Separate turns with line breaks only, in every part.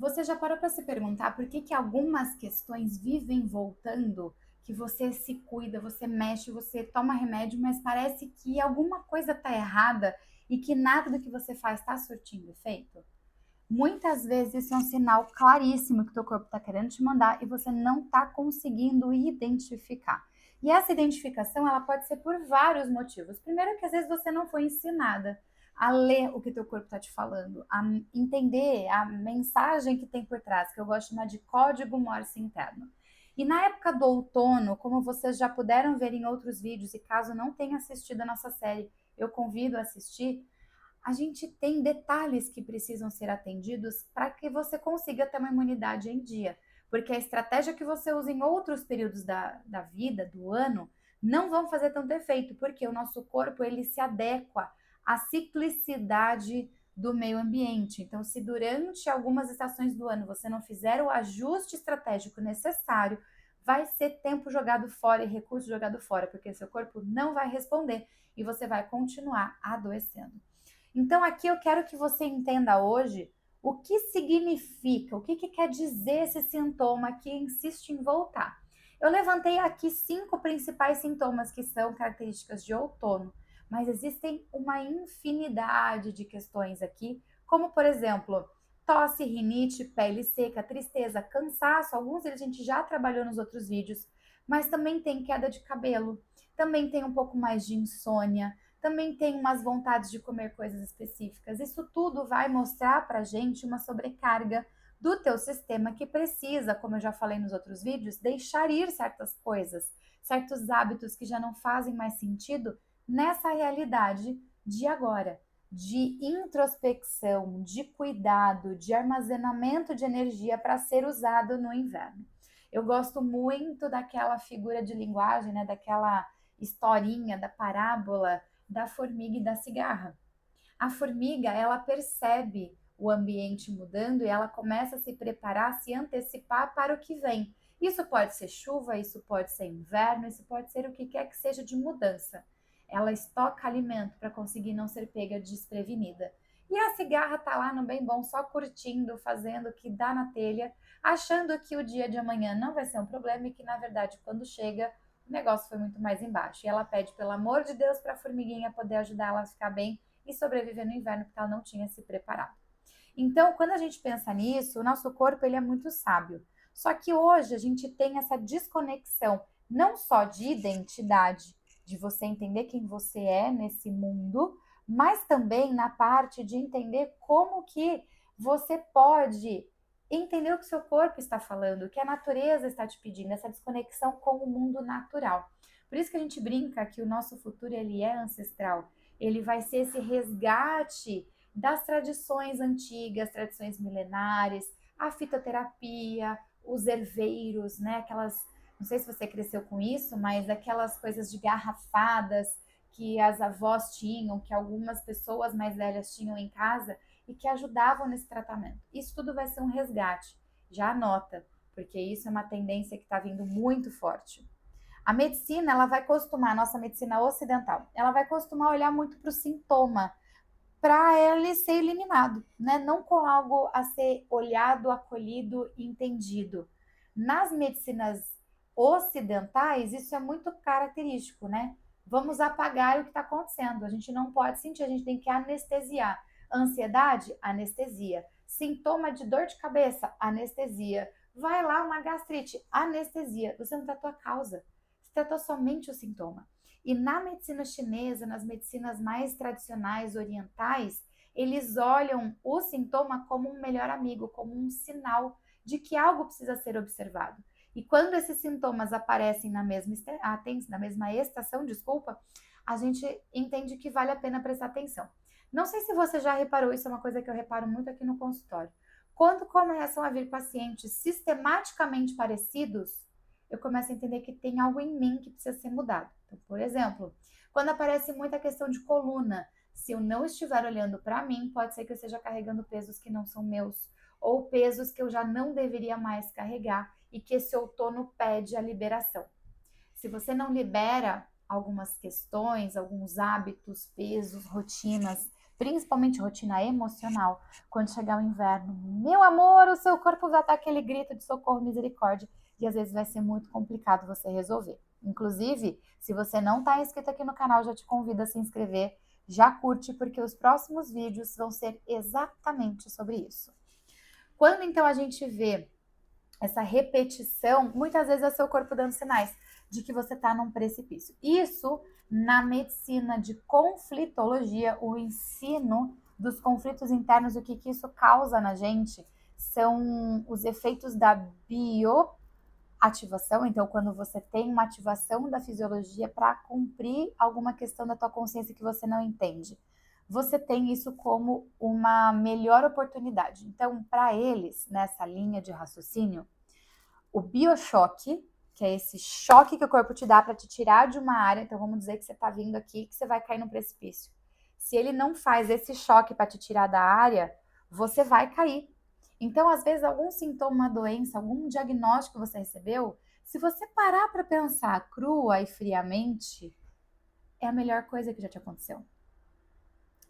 Você já parou para se perguntar por que que algumas questões vivem voltando? Que você se cuida, você mexe, você toma remédio, mas parece que alguma coisa está errada e que nada do que você faz está surtindo efeito? Muitas vezes isso é um sinal claríssimo que o teu corpo está querendo te mandar e você não está conseguindo identificar. E essa identificação, ela pode ser por vários motivos. Primeiro que às vezes você não foi ensinada a ler o que teu corpo está te falando, a entender a mensagem que tem por trás, que eu gosto de chamar de código Morse interno. E na época do outono, como vocês já puderam ver em outros vídeos, e caso não tenha assistido a nossa série, eu convido a assistir, a gente tem detalhes que precisam ser atendidos para que você consiga ter uma imunidade em dia. Porque a estratégia que você usa em outros períodos da vida, do ano, não vão fazer tanto efeito, porque o nosso corpo ele se adequa à ciclicidade do meio ambiente. Então, se durante algumas estações do ano você não fizer o ajuste estratégico necessário, vai ser tempo jogado fora e recurso jogado fora, porque seu corpo não vai responder e você vai continuar adoecendo. Então, aqui eu quero que você entenda hoje o que significa, o que, que quer dizer esse sintoma que insiste em voltar. Eu levantei aqui 5 principais sintomas que são características de outono, mas existem uma infinidade de questões aqui, como por exemplo, tosse, rinite, pele seca, tristeza, cansaço, alguns deles a gente já trabalhou nos outros vídeos, mas também tem queda de cabelo, também tem um pouco mais de insônia, também tem umas vontades de comer coisas específicas. Isso tudo vai mostrar para a gente uma sobrecarga do teu sistema que precisa, como eu já falei nos outros vídeos, deixar ir certas coisas, certos hábitos que já não fazem mais sentido nessa realidade de agora, de introspecção, de cuidado, de armazenamento de energia para ser usado no inverno. Eu gosto muito daquela figura de linguagem, né, daquela historinha, da parábola da formiga e da cigarra. A formiga, ela percebe o ambiente mudando e ela começa a se preparar, a se antecipar para o que vem. Isso pode ser chuva, isso pode ser inverno, isso pode ser o que quer que seja de mudança. Ela estoca alimento para conseguir não ser pega desprevenida. E a cigarra tá lá no bem bom, só curtindo, fazendo o que dá na telha, achando que o dia de amanhã não vai ser um problema e que, na verdade, quando chega, o negócio foi muito mais embaixo. E ela pede, pelo amor de Deus, para a formiguinha poder ajudar ela a ficar bem e sobreviver no inverno, porque ela não tinha se preparado. Então, quando a gente pensa nisso, o nosso corpo ele é muito sábio. Só que hoje a gente tem essa desconexão, não só de identidade, de você entender quem você é nesse mundo, mas também na parte de entender como que você pode entender o que seu corpo está falando, o que a natureza está te pedindo, essa desconexão com o mundo natural. Por isso que a gente brinca que o nosso futuro ele é ancestral. Ele vai ser esse resgate das tradições antigas, tradições milenares, a fitoterapia, os herveiros, né? Aquelas, não sei se você cresceu com isso, mas aquelas coisas de garrafadas que as avós tinham, que algumas pessoas mais velhas tinham em casa e que ajudavam nesse tratamento. Isso tudo vai ser um resgate. Já anota, porque isso é uma tendência que está vindo muito forte. A medicina, ela vai costumar, a nossa medicina ocidental, ela vai costumar olhar muito para o sintoma, para ele ser eliminado, né? Não com algo a ser olhado, acolhido e entendido. Nas medicinas ocidentais, isso é muito característico, né? Vamos apagar o que está acontecendo. A gente não pode sentir, a gente tem que anestesiar. Ansiedade, anestesia. Sintoma de dor de cabeça, anestesia. Vai lá uma gastrite, anestesia. Você não tratou a causa, você tratou somente o sintoma. E na medicina chinesa, nas medicinas mais tradicionais orientais, eles olham o sintoma como um melhor amigo, como um sinal de que algo precisa ser observado. E quando esses sintomas aparecem na mesma estação, desculpa, a gente entende que vale a pena prestar atenção. Não sei se você já reparou, isso é uma coisa que eu reparo muito aqui no consultório. Quando começam a vir pacientes sistematicamente parecidos, eu começo a entender que tem algo em mim que precisa ser mudado. Então, por exemplo, quando aparece muita questão de coluna, se eu não estiver olhando para mim, pode ser que eu esteja carregando pesos que não são meus, ou pesos que eu já não deveria mais carregar e que esse outono pede a liberação. Se você não libera algumas questões, alguns hábitos, pesos, rotinas, principalmente rotina emocional, quando chegar o inverno, meu amor, o seu corpo vai dar aquele grito de socorro, misericórdia, e às vezes vai ser muito complicado você resolver. Inclusive, se você não está inscrito aqui no canal, já te convido a se inscrever, já curte, porque os próximos vídeos vão ser exatamente sobre isso. Quando então a gente vê essa repetição, muitas vezes é seu corpo dando sinais de que você está num precipício. Isso, na medicina de conflitologia, o ensino dos conflitos internos, o que isso causa na gente, são os efeitos da bioativação. Então, quando você tem uma ativação da fisiologia para cumprir alguma questão da tua consciência que você não entende, você tem isso como uma melhor oportunidade. Então, para eles, nessa linha de raciocínio, o biochoque, que é esse choque que o corpo te dá para te tirar de uma área, então vamos dizer que você está vindo aqui, que você vai cair no precipício. Se ele não faz esse choque para te tirar da área, você vai cair. Então, às vezes, algum sintoma, uma doença, algum diagnóstico que você recebeu, se você parar para pensar crua e friamente, é a melhor coisa que já te aconteceu.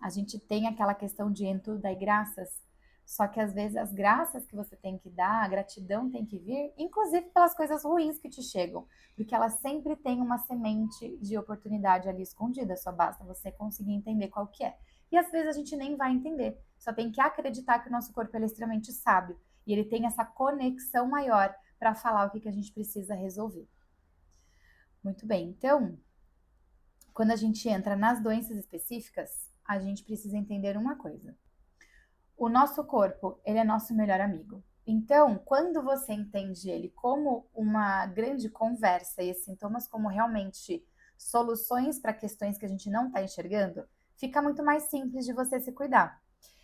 A gente tem aquela questão de em tudo dai graças, só que às vezes as graças que você tem que dar, a gratidão tem que vir, inclusive pelas coisas ruins que te chegam, porque ela sempre tem uma semente de oportunidade ali escondida, só basta você conseguir entender qual que é. E às vezes a gente nem vai entender, só tem que acreditar que o nosso corpo é extremamente sábio e ele tem essa conexão maior para falar o que a gente precisa resolver. Muito bem, então, quando a gente entra nas doenças específicas, a gente precisa entender uma coisa. O nosso corpo, ele é nosso melhor amigo. Então, quando você entende ele como uma grande conversa e esses sintomas como realmente soluções para questões que a gente não está enxergando, fica muito mais simples de você se cuidar.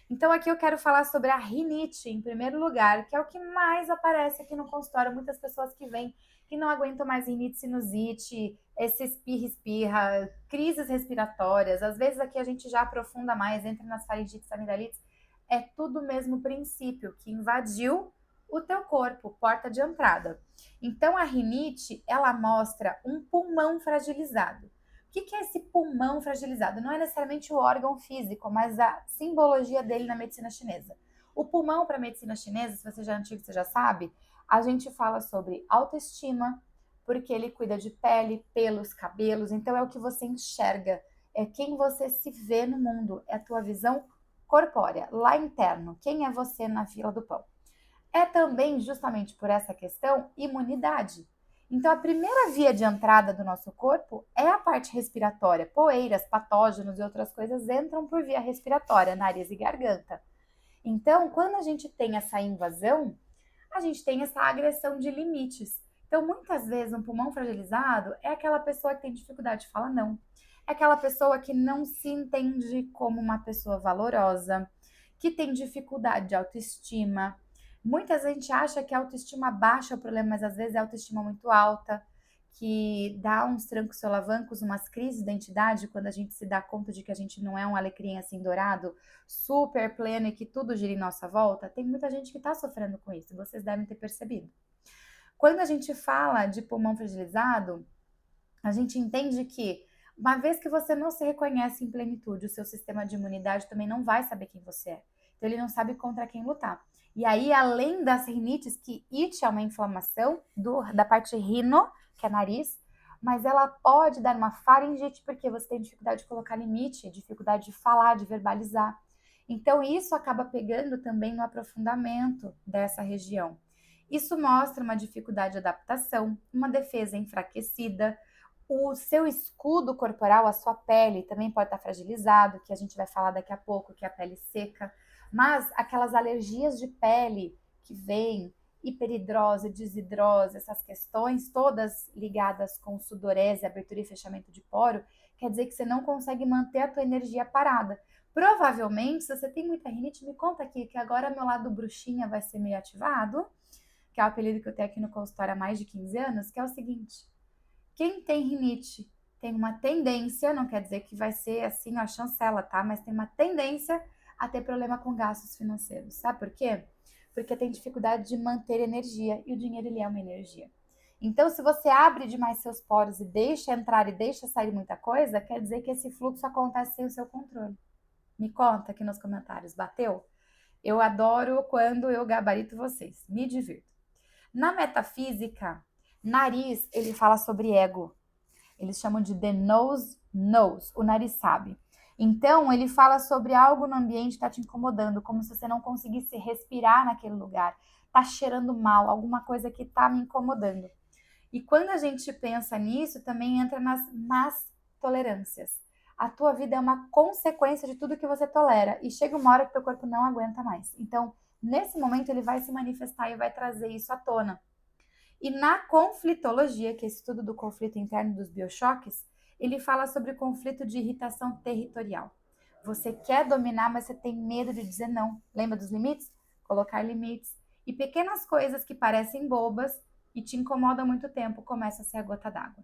Então, aqui eu quero falar sobre a rinite, em primeiro lugar, que é o que mais aparece aqui no consultório. Muitas pessoas que vêm que não aguentam mais rinite, sinusite, esse espirra, crises respiratórias. Às vezes aqui a gente já aprofunda mais, entra nas faringites, amidalites. É tudo o mesmo princípio que invadiu o teu corpo, porta de entrada. Então, a rinite, ela mostra um pulmão fragilizado. O que é esse pulmão fragilizado? Não é necessariamente o órgão físico, mas a simbologia dele na medicina chinesa. O pulmão para a medicina chinesa, se você já é antigo, você já sabe, a gente fala sobre autoestima, porque ele cuida de pele, pelos, cabelos, então é o que você enxerga, é quem você se vê no mundo, é a tua visão corpórea, lá interno, quem é você na fila do pão. É também, justamente por essa questão, imunidade. Então, a primeira via de entrada do nosso corpo é a parte respiratória. Poeiras, patógenos e outras coisas entram por via respiratória, nariz e garganta. Então, quando a gente tem essa invasão, a gente tem essa agressão de limites. Então, muitas vezes, um pulmão fragilizado é aquela pessoa que tem dificuldade de falar não. É aquela pessoa que não se entende como uma pessoa valorosa, que tem dificuldade de autoestima. Muita gente acha que a autoestima baixa é o problema, mas às vezes é a autoestima muito alta, que dá uns trancos solavancos, umas crises de identidade, quando a gente se dá conta de que a gente não é um alecrim assim dourado, super pleno e que tudo gira em nossa volta. Tem muita gente que está sofrendo com isso, vocês devem ter percebido. Quando a gente fala de pulmão fragilizado, a gente entende que uma vez que você não se reconhece em plenitude, o seu sistema de imunidade também não vai saber quem você é. Então ele não sabe contra quem lutar. E aí, além das rinites, que it é uma inflamação da parte rino, que é nariz, mas ela pode dar uma faringite porque você tem dificuldade de colocar limite, dificuldade de falar, de verbalizar. Então isso acaba pegando também no aprofundamento dessa região. Isso mostra uma dificuldade de adaptação, uma defesa enfraquecida, o seu escudo corporal, a sua pele também pode estar fragilizado, que a gente vai falar daqui a pouco, que é a pele seca, mas aquelas alergias de pele que vêm, hiperidrose, desidrose, essas questões todas ligadas com sudorese, abertura e fechamento de poro, quer dizer que você não consegue manter a tua energia parada. Provavelmente, se você tem muita rinite, me conta aqui que agora meu lado bruxinha vai ser meio ativado, que é o apelido que eu tenho aqui no consultório há mais de 15 anos, que é o seguinte: quem tem rinite tem uma tendência, não quer dizer que vai ser assim a chancela, tá? Mas tem uma tendência a ter problema com gastos financeiros. Sabe por quê? Porque tem dificuldade de manter energia e o dinheiro ele é uma energia. Então, se você abre demais seus poros e deixa entrar e deixa sair muita coisa, quer dizer que esse fluxo acontece sem o seu controle. Me conta aqui nos comentários, bateu? Eu adoro quando eu gabarito vocês, me divirto. Na metafísica, nariz, ele fala sobre ego. Eles chamam de the nose knows, o nariz sabe. Então, ele fala sobre algo no ambiente que está te incomodando, como se você não conseguisse respirar naquele lugar. Tá cheirando mal, alguma coisa que tá me incomodando. E quando a gente pensa nisso, também entra nas más tolerâncias. A tua vida é uma consequência de tudo que você tolera. E chega uma hora que teu corpo não aguenta mais. Então, nesse momento, ele vai se manifestar e vai trazer isso à tona. E na conflitologia, que é esse estudo do conflito interno dos biochoques, ele fala sobre conflito de irritação territorial. Você quer dominar, mas você tem medo de dizer não. Lembra dos limites? Colocar limites. E pequenas coisas que parecem bobas e te incomodam há muito tempo começam a ser a gota d'água.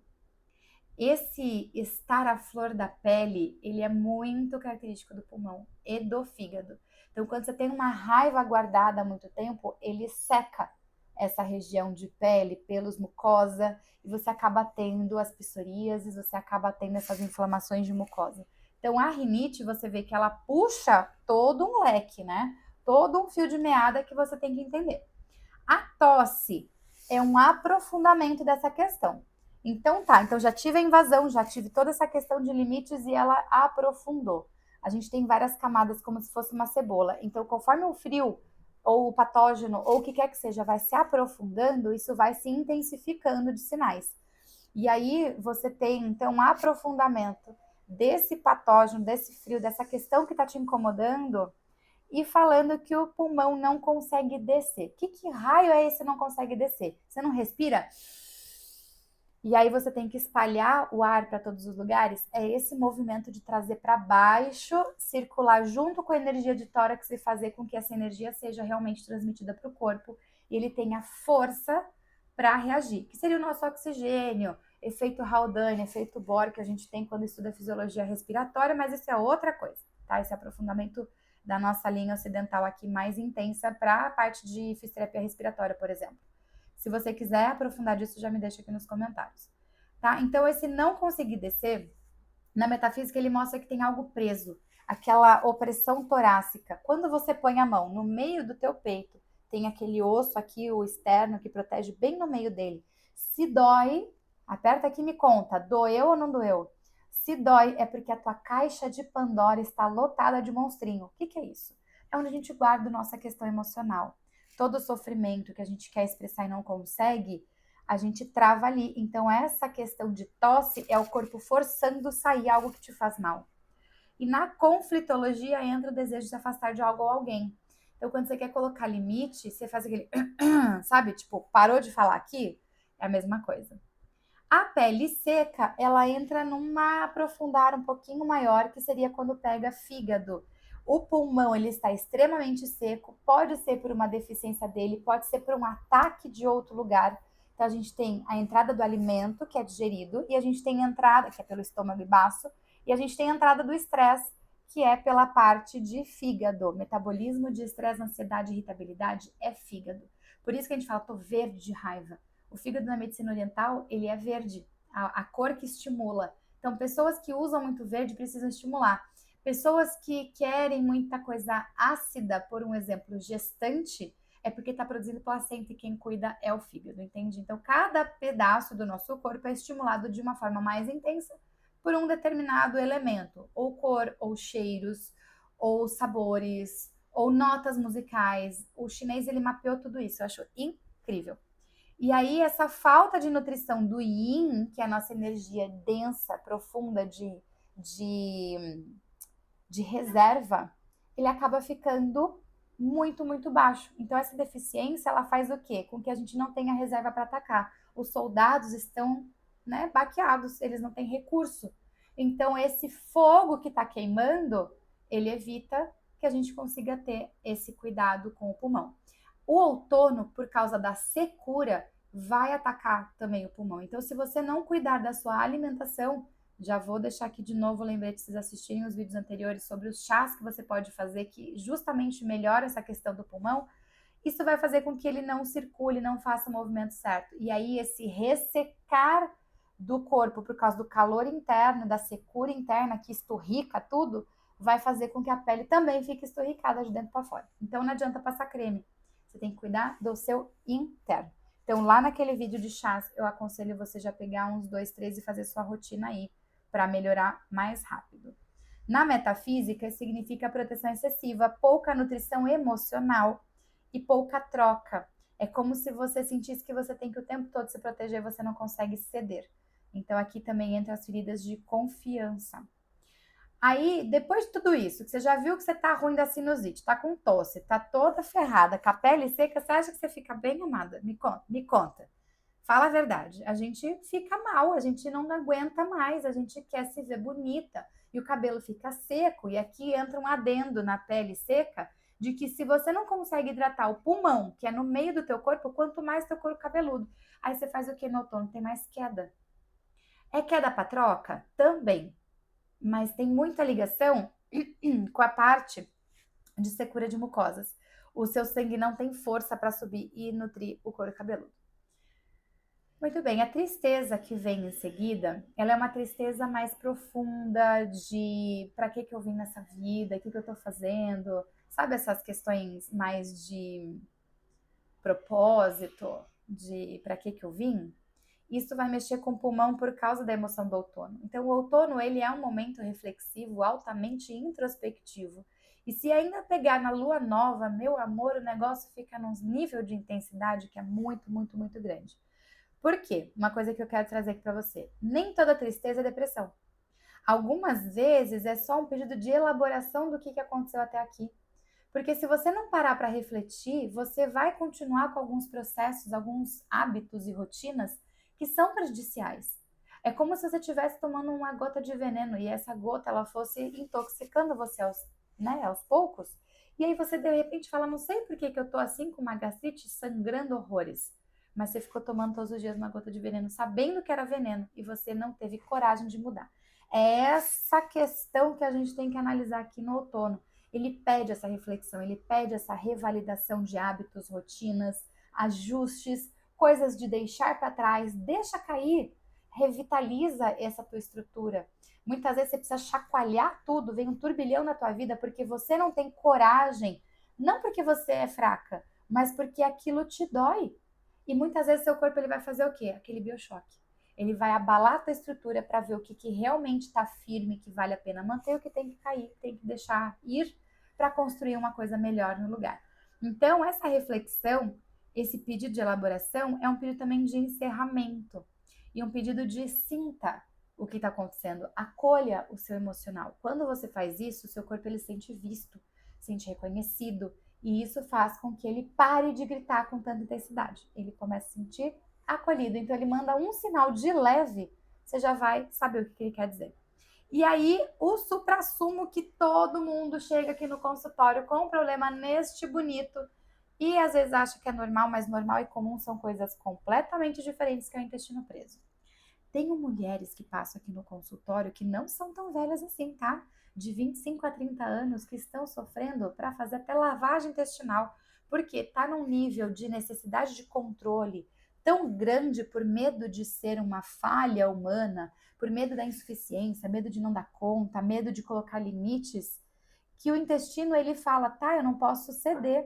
Esse estar à flor da pele, ele é muito característico do pulmão e do fígado. Então, quando você tem uma raiva guardada há muito tempo, ele seca essa região de pele, pelos, mucosa, e você acaba tendo as psoríases, você acaba tendo essas inflamações de mucosa. Então, a rinite, você vê que ela puxa todo um leque, né? Todo um fio de meada que você tem que entender. A tosse é um aprofundamento dessa questão. Então tá, então já tive a invasão, já tive toda essa questão de limites e ela aprofundou. A gente tem várias camadas como se fosse uma cebola. Então, conforme o frio ou o patógeno ou o que quer que seja vai se aprofundando, isso vai se intensificando de sinais. E aí você tem então um aprofundamento desse patógeno, desse frio, dessa questão que está te incomodando e falando que o pulmão não consegue descer. Que raio é esse não consegue descer? Você não respira? E aí você tem que espalhar o ar para todos os lugares? É esse movimento de trazer para baixo, circular junto com a energia de tórax e fazer com que essa energia seja realmente transmitida para o corpo e ele tenha força para reagir. Que seria o nosso oxigênio, efeito Haldane, efeito Bohr que a gente tem quando estuda fisiologia respiratória, mas isso é outra coisa, tá? Esse aprofundamento da nossa linha ocidental aqui mais intensa para a parte de fisioterapia respiratória, por exemplo. Se você quiser aprofundar disso, já me deixa aqui nos comentários, tá? Então, esse não conseguir descer, na metafísica, ele mostra que tem algo preso, aquela opressão torácica. Quando você põe a mão no meio do teu peito, tem aquele osso aqui, o externo, que protege bem no meio dele. Se dói, aperta aqui e me conta, doeu ou não doeu? Se dói, é porque a tua caixa de Pandora está lotada de monstrinho. O que é isso? É onde a gente guarda a nossa questão emocional. Todo o sofrimento que a gente quer expressar e não consegue, a gente trava ali. Então, essa questão de tosse é o corpo forçando sair algo que te faz mal. E na conflitologia entra o desejo de se afastar de algo ou alguém. Então, quando você quer colocar limite, você faz aquele, sabe? Tipo, parou de falar aqui? É a mesma coisa. A pele seca, ela entra numa aprofundar um pouquinho maior, que seria quando pega fígado. O pulmão, ele está extremamente seco, pode ser por uma deficiência dele, pode ser por um ataque de outro lugar. Então, a gente tem a entrada do alimento, que é digerido, e a gente tem a entrada, que é pelo estômago e baço, e a gente tem a entrada do estresse, que é pela parte de fígado. Metabolismo de estresse, ansiedade e irritabilidade é fígado. Por isso que a gente fala, tô verde de raiva. O fígado na medicina oriental, ele é verde, a cor que estimula. Então, pessoas que usam muito verde precisam estimular. Pessoas que querem muita coisa ácida, por um exemplo, gestante, é porque está produzindo placenta e quem cuida é o fígado, entende? Então, cada pedaço do nosso corpo é estimulado de uma forma mais intensa por um determinado elemento, ou cor, ou cheiros, ou sabores, ou notas musicais. O chinês, ele mapeou tudo isso, eu acho incrível. E aí, essa falta de nutrição do yin, que é a nossa energia densa, profunda de, de reserva, ele acaba ficando muito, muito baixo. Então, essa deficiência, ela faz o quê? Com que a gente não tenha reserva para atacar. Os soldados estão, né, baqueados, eles não têm recurso. Então, esse fogo que está queimando, ele evita que a gente consiga ter esse cuidado com o pulmão. O outono, por causa da secura, vai atacar também o pulmão. Então, se você não cuidar da sua alimentação, já vou deixar aqui de novo o lembrete de vocês assistirem os vídeos anteriores sobre os chás que você pode fazer, que justamente melhora essa questão do pulmão. Isso vai fazer com que ele não circule, não faça o movimento certo. E aí, esse ressecar do corpo por causa do calor interno, da secura interna que esturrica tudo, vai fazer com que a pele também fique esturricada de dentro para fora. Então não adianta passar creme. Você tem que cuidar do seu interno. Então, lá naquele vídeo de chás, eu aconselho você já pegar uns 2, 3 e fazer sua rotina aí, para melhorar mais rápido. Na metafísica, significa proteção excessiva, pouca nutrição emocional e pouca troca. É como se você sentisse que você tem que o tempo todo se proteger e você não consegue ceder. Então, aqui também entra as feridas de confiança. Aí, depois de tudo isso, que você já viu que você tá ruim da sinusite, tá com tosse, tá toda ferrada, com a pele seca, você acha que você fica bem, amada? Me conta, me conta. Fala a verdade. A gente fica mal, a gente não aguenta mais, a gente quer se ver bonita e o cabelo fica seco. E aqui entra um adendo na pele seca de que se você não consegue hidratar o pulmão, que é no meio do teu corpo, quanto mais teu couro cabeludo. Aí você faz o que no outono? Tem mais queda. É queda para troca? Também. Mas tem muita ligação com a parte de secura de mucosas. O seu sangue não tem força para subir e nutrir o couro cabeludo. Muito bem, a tristeza que vem em seguida, ela é uma tristeza mais profunda de para que eu vim nessa vida, o que eu estou fazendo, sabe essas questões mais de propósito, de para que eu vim? Isso vai mexer com o pulmão por causa da emoção do outono. Então, o outono, ele é um momento reflexivo, altamente introspectivo. E se ainda pegar na lua nova, meu amor, o negócio fica num nível de intensidade que é muito, muito, muito grande. Por quê? Uma coisa que eu quero trazer aqui para você. Nem toda tristeza é depressão. Algumas vezes é só um pedido de elaboração do que aconteceu até aqui. Porque se você não parar para refletir, você vai continuar com alguns processos, alguns hábitos e rotinas que são prejudiciais. É como se você estivesse tomando uma gota de veneno e essa gota ela fosse intoxicando você aos poucos. E aí você de repente fala, não sei por que eu tô assim com uma gastrite sangrando horrores. Mas você ficou tomando todos os dias uma gota de veneno, sabendo que era veneno, e você não teve coragem de mudar. É essa questão que a gente tem que analisar aqui no outono. Ele pede essa reflexão, ele pede essa revalidação de hábitos, rotinas, ajustes, coisas de deixar para trás, deixa cair, revitaliza essa tua estrutura. Muitas vezes você precisa chacoalhar tudo, vem um turbilhão na tua vida porque você não tem coragem, não porque você é fraca, mas porque aquilo te dói. E muitas vezes seu corpo ele vai fazer o quê? Aquele biochoque. Ele vai abalar a tua estrutura para ver o que realmente está firme, que vale a pena manter, o que tem que cair, tem que deixar ir para construir uma coisa melhor no lugar. Então, essa reflexão, esse pedido de elaboração, é um pedido também de encerramento e um pedido de sinta o que está acontecendo, acolha o seu emocional. Quando você faz isso, o seu corpo ele sente visto, sente reconhecido, e isso faz com que ele pare de gritar com tanta intensidade. Ele começa a sentir acolhido. Então ele manda um sinal de leve, você já vai saber o que ele quer dizer. E aí, o suprassumo que todo mundo chega aqui no consultório com um problema neste bonito e às vezes acha que é normal, mas normal e comum são coisas completamente diferentes que é o intestino preso. Tenho mulheres que passam aqui no consultório que não são tão velhas assim, tá? De 25 a 30 anos que estão sofrendo para fazer até lavagem intestinal, porque tá num nível de necessidade de controle tão grande por medo de ser uma falha humana, por medo da insuficiência, medo de não dar conta, medo de colocar limites, que o intestino ele fala, tá, eu não posso ceder.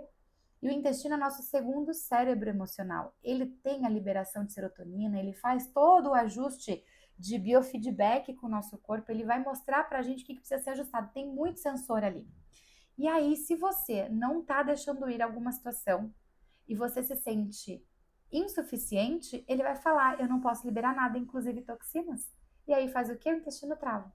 E o intestino é nosso segundo cérebro emocional. Ele tem a liberação de serotonina, ele faz todo o ajuste de biofeedback com o nosso corpo, ele vai mostrar pra gente o que precisa ser ajustado. Tem muito sensor ali. E aí, se você não tá deixando ir alguma situação e você se sente insuficiente, ele vai falar, eu não posso liberar nada, inclusive toxinas. E aí faz o que? O intestino trava.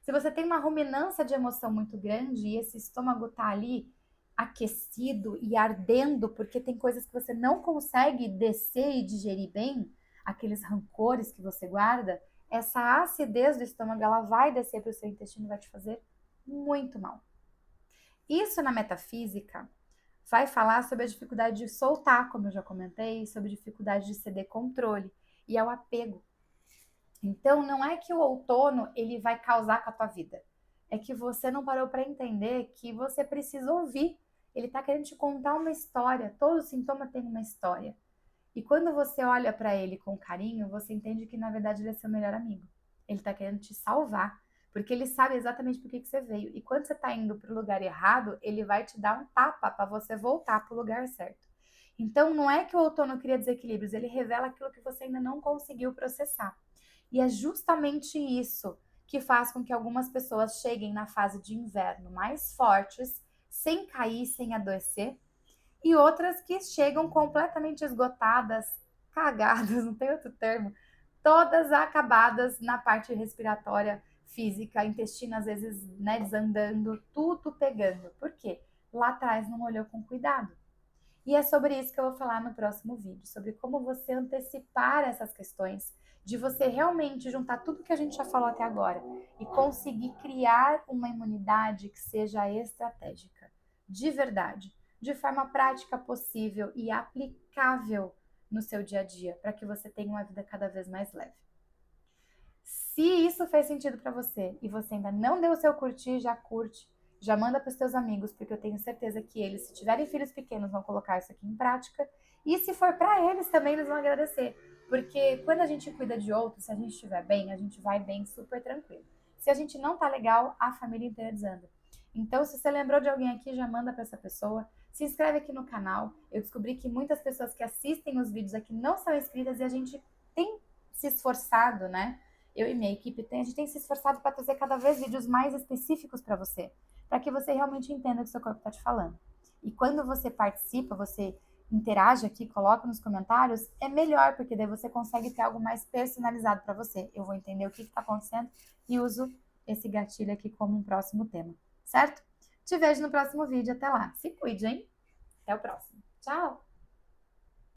Se você tem uma ruminância de emoção muito grande e esse estômago tá ali aquecido e ardendo porque tem coisas que você não consegue descer e digerir bem, aqueles rancores que você guarda, essa acidez do estômago ela vai descer para o seu intestino e vai te fazer muito mal. Isso na metafísica vai falar sobre a dificuldade de soltar, como eu já comentei, sobre a dificuldade de ceder controle e é o apego. Então não é que o outono ele vai causar com a tua vida, é que você não parou para entender que você precisa ouvir. Ele está querendo te contar uma história, todo sintoma tem uma história. E quando você olha para ele com carinho, você entende que na verdade ele é seu melhor amigo. Ele está querendo te salvar, porque ele sabe exatamente por que você veio. E quando você está indo para o lugar errado, ele vai te dar um tapa para você voltar para o lugar certo. Então, não é que o outono cria desequilíbrios, ele revela aquilo que você ainda não conseguiu processar. E é justamente isso que faz com que algumas pessoas cheguem na fase de inverno mais fortes, sem cair, sem adoecer, e outras que chegam completamente esgotadas, cagadas, não tem outro termo, todas acabadas na parte respiratória, física, intestino às vezes, né, desandando, tudo pegando. Por quê? Lá atrás não olhou com cuidado. E é sobre isso que eu vou falar no próximo vídeo, sobre como você antecipar essas questões, de você realmente juntar tudo que a gente já falou até agora e conseguir criar uma imunidade que seja estratégica, de verdade, de forma prática possível e aplicável no seu dia a dia, para que você tenha uma vida cada vez mais leve. Se isso fez sentido para você e você ainda não deu o seu curtir, já curte, já manda para os seus amigos, porque eu tenho certeza que eles, se tiverem filhos pequenos, vão colocar isso aqui em prática. E se for para eles também, eles vão agradecer. Porque quando a gente cuida de outros, se a gente estiver bem, a gente vai bem super tranquilo. Se a gente não tá legal, a família inteira desanda. Então, se você lembrou de alguém aqui, já manda para essa pessoa. Se inscreve aqui no canal. Eu descobri que muitas pessoas que assistem os vídeos aqui não são inscritas e a gente tem se esforçado, né? Eu e minha equipe, a gente tem se esforçado para trazer cada vez vídeos mais específicos para você, para que você realmente entenda o que seu corpo está te falando. E quando você participa, você interage aqui, coloca nos comentários, é melhor, porque daí você consegue ter algo mais personalizado para você. Eu vou entender o que está acontecendo e uso esse gatilho aqui como um próximo tema, certo? Te vejo no próximo vídeo, até lá. Se cuide, hein? Até o próximo. Tchau!